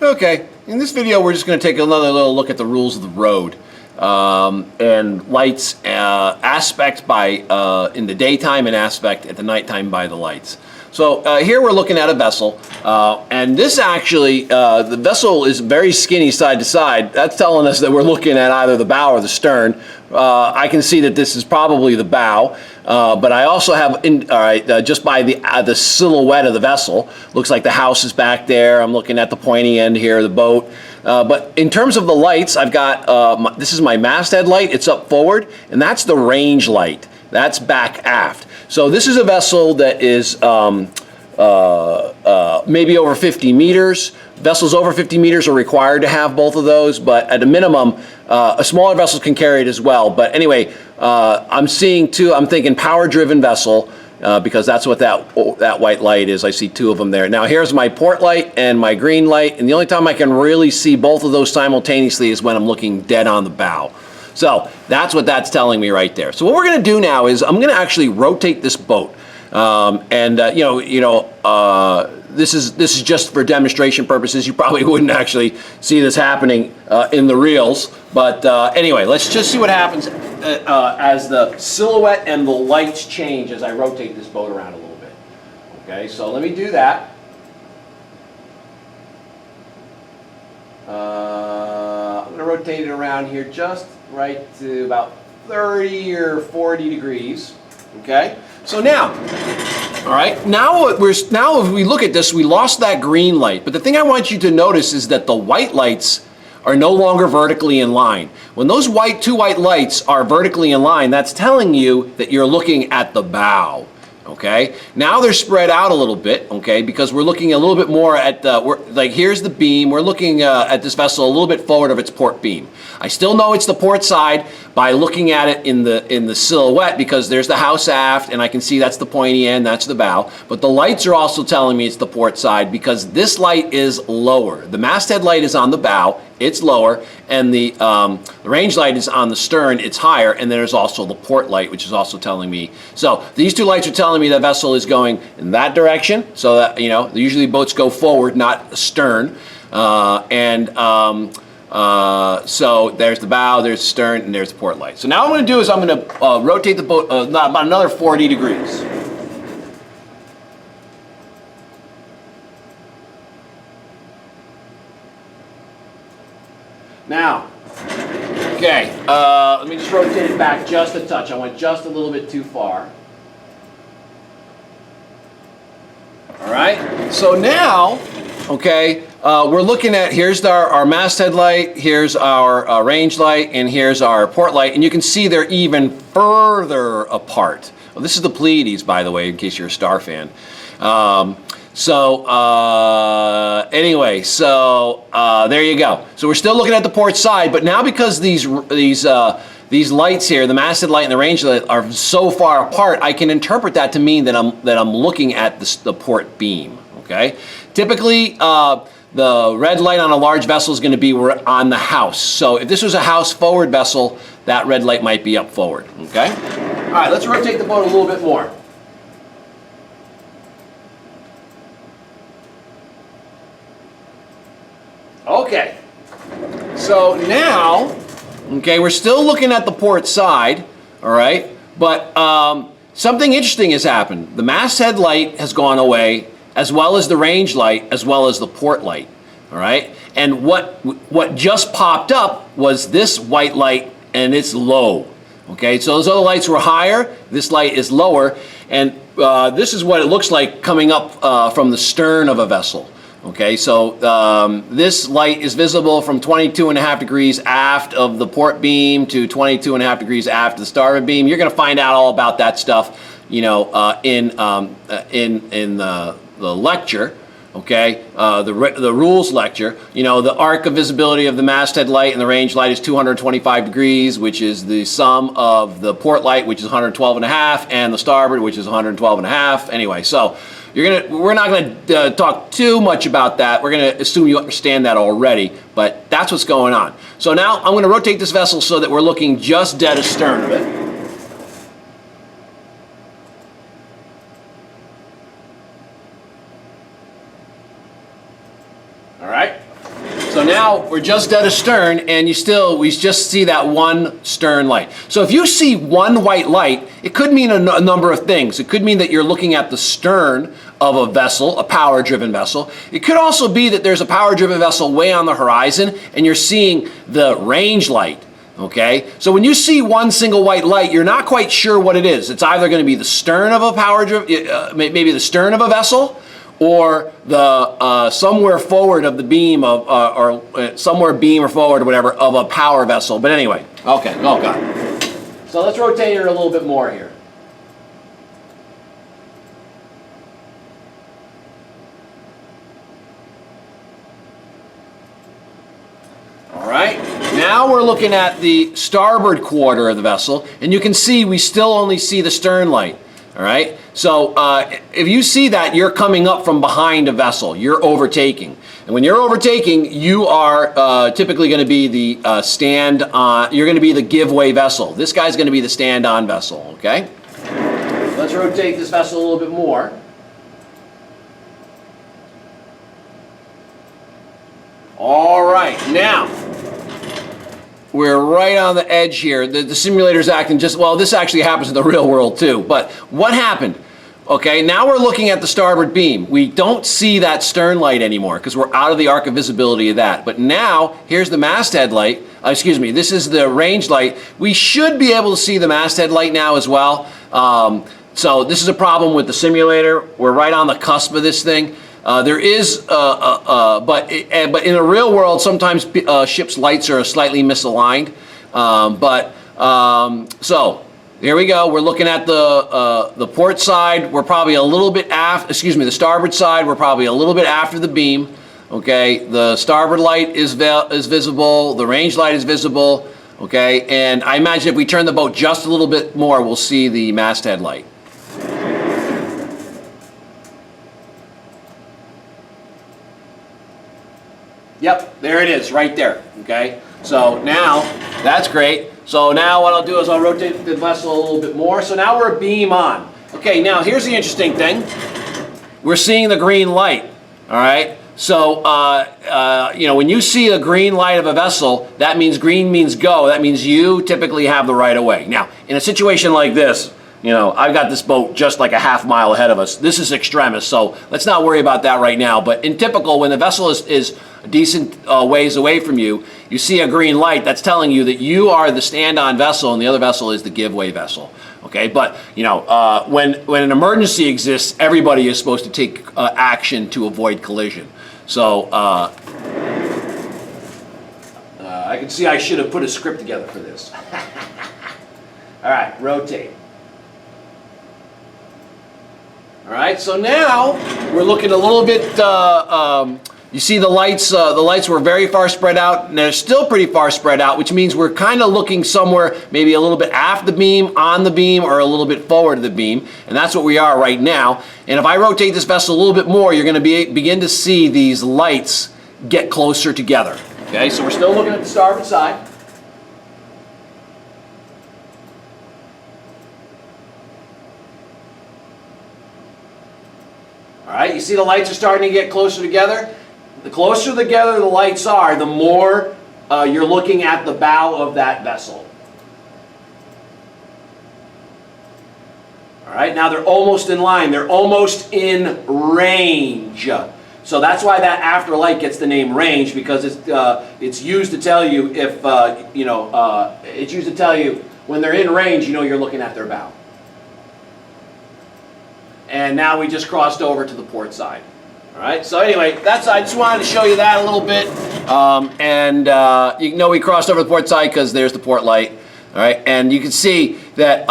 Okay, in this video we're just going to take another little look at the rules of the road and lights aspect by in the daytime and aspect at the nighttime by the lights. So here we're looking at a vessel, and this actually, the vessel is very skinny side to side. That's telling us that we're looking at either the bow or the stern. I can see that this is probably the bow, but I also have, just by the silhouette of the vessel, looks like the house is back there. I'm looking at the pointy end here of the boat. But in terms of the lights, I've got, this is my masthead light, it's up forward, and that's the range light. That's back aft. So this is a vessel that is maybe over 50 meters. Vessels over 50 meters are required to have both of those, but at a minimum, a smaller vessel can carry it as well. But anyway, I'm thinking power-driven vessel, because that's what that white light is. I see two of them there. Now here's my port light and my green light, and the only time I can really see both of those simultaneously is when I'm looking dead on the bow. So that's what that's telling me right there. So what we're going to do now is I'm going to actually rotate this boat, this is just for demonstration purposes. You probably wouldn't actually see this happening in the reels, but anyway, let's just see what happens as the silhouette and the lights change as I rotate this boat around a little bit. Okay, so let me do that. I'm going to rotate it around here just right to about 30 or 40 degrees. Okay, so now, all right, now if we look at this, we lost that green light, but the thing I want you to notice is that the white lights are no longer vertically in line. When those two white lights are vertically in line, that's telling you that you're looking at the bow. Okay, now they're spread out a little bit, okay, because we're looking a little bit more at like here's the beam. We're looking at this vessel a little bit forward of its port beam. I still know it's the port side by looking at it in the silhouette, because there's the house aft and I can see that's the pointy end, that's the bow. But the lights are also telling me it's the port side because this light is lower. The masthead light is on the bow, it's lower, and the range light is on the stern, it's higher, and there's also the port light, which is also telling me. So these two lights are telling me the vessel is going in that direction, so that, usually boats go forward, not astern. So there's the bow, there's the stern, and there's the port light. So now what I'm going to do is I'm going to rotate the boat about another 40 degrees. Now, okay, let me just rotate it back just a touch. I went just a little bit too far. All right, so now, okay, we're looking at, here's our masthead light, here's our range light, and here's our port light, and you can see they're even further apart. Well, this is the Pleiades, by the way, in case you're a star fan. Anyway, there you go. So we're still looking at the port side, but now because these lights here, the masthead light and the range light, are so far apart, I can interpret that to mean that I'm looking at the port beam. Okay. Typically, the red light on a large vessel is going to be on the house. So if this was a house forward vessel, that red light might be up forward. Okay. All right. Let's rotate the boat a little bit more. Okay, so now, okay, we're still looking at the port side, all right, but something interesting has happened. The masthead light has gone away, as well as the range light, as well as the port light, all right? And what just popped up was this white light, and it's low, okay? So those other lights were higher, this light is lower, and this is what it looks like coming up from the stern of a vessel. Okay, so this light is visible from 22.5 degrees aft of the port beam to 22.5 degrees aft of the starboard beam. You're going to find out all about that stuff, in the lecture. Okay, the rules lecture. The arc of visibility of the masthead light and the range light is 225 degrees, which is the sum of the port light, which is 112.5, and the starboard, which is 112.5. Anyway, so. We're not going to talk too much about that. We're going to assume you understand that already, but that's what's going on. So now I'm going to rotate this vessel so that we're looking just dead astern of it. All right. now we're just dead astern, and we just see that one stern light. So if you see one white light, it could mean a number of things. It could mean that you're looking at the stern of a vessel, a power-driven vessel. It could also be that there's a power-driven vessel way on the horizon, and you're seeing the range light. Okay, so when you see one single white light, you're not quite sure what it is. It's either going to be the stern of a maybe the stern of a vessel, or the somewhere forward of the beam of, or somewhere beam or forward or whatever of a power vessel. But anyway, okay, oh god. So let's rotate her a little bit more here. All right, now we're looking at the starboard quarter of the vessel, and you can see we still only see the stern light. All right, so if you see that, you're coming up from behind a vessel, you're overtaking. And when you're overtaking, you are typically going to be the you're going to be the give-way vessel. This guy's going to be the stand-on vessel, okay? Let's rotate this vessel a little bit more. All right, now we're right on the edge here. The simulator's acting just, well, this actually happens in the real world too. But what happened? Okay, now we're looking at the starboard beam. We don't see that stern light anymore because we're out of the arc of visibility of that. But now, here's the masthead light. Excuse me, this is the range light. We should be able to see the masthead light now as well. So this is a problem with the simulator. We're right on the cusp of this thing. There is, but in the real world, sometimes ships' lights are slightly misaligned. So here we go. We're looking at the port side. We're probably a little bit the starboard side. We're probably a little bit after the beam. Okay, the starboard light is visible. The range light is visible. Okay, and I imagine if we turn the boat just a little bit more, we'll see the masthead light. Yep, there it is, right there, okay? So now, that's great. So now what I'll do is I'll rotate the vessel a little bit more. So now we're beam on. Okay, now here's the interesting thing. We're seeing the green light, all right? So, when you see a green light of a vessel, that means green means go. That means you typically have the right of way. Now, in a situation like this, I've got this boat just like a half mile ahead of us. This is extremis, so let's not worry about that right now. But in typical, when the vessel is a decent ways away from you, you see a green light, that's telling you that you are the stand-on vessel and the other vessel is the give-way vessel. Okay, but when an emergency exists, everybody is supposed to take action to avoid collision. So I can see I should have put a script together for this. All right, rotate. All right, so now we're looking a little bit, you see the lights were very far spread out, and they're still pretty far spread out, which means we're kind of looking somewhere maybe a little bit aft the beam, on the beam, or a little bit forward of the beam, and that's what we are right now. And if I rotate this vessel a little bit more, you're going to begin to see these lights get closer together. Okay, so we're still looking at the starboard side. All right, you see the lights are starting to get closer together. The closer together the lights are, the more you're looking at the bow of that vessel. All right, now they're almost in line. They're almost in range. So that's why that after light gets the name range, because it's used to tell you if it's used to tell you when they're in range. You're looking at their bow. And now we just crossed over to the port side. All right, so anyway, I just wanted to show you that a little bit. We crossed over the port side because there's the port light. All right, and you can see that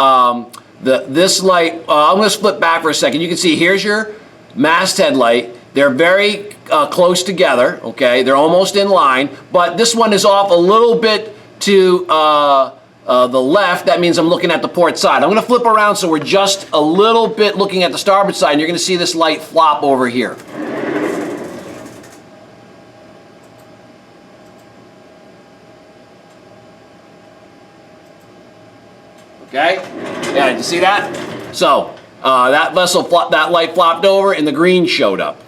this light, I'm going to flip back for a second. You can see here's your masthead light. They're very close together, okay? They're almost in line, but this one is off a little bit to the left. That means I'm looking at the port side. I'm going to flip around so we're just a little bit looking at the starboard side, and you're going to see this light flop over here. Okay? Yeah, did you see that? So, that light flopped over and the green showed up.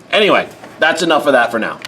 Anyway, that's enough of that for now.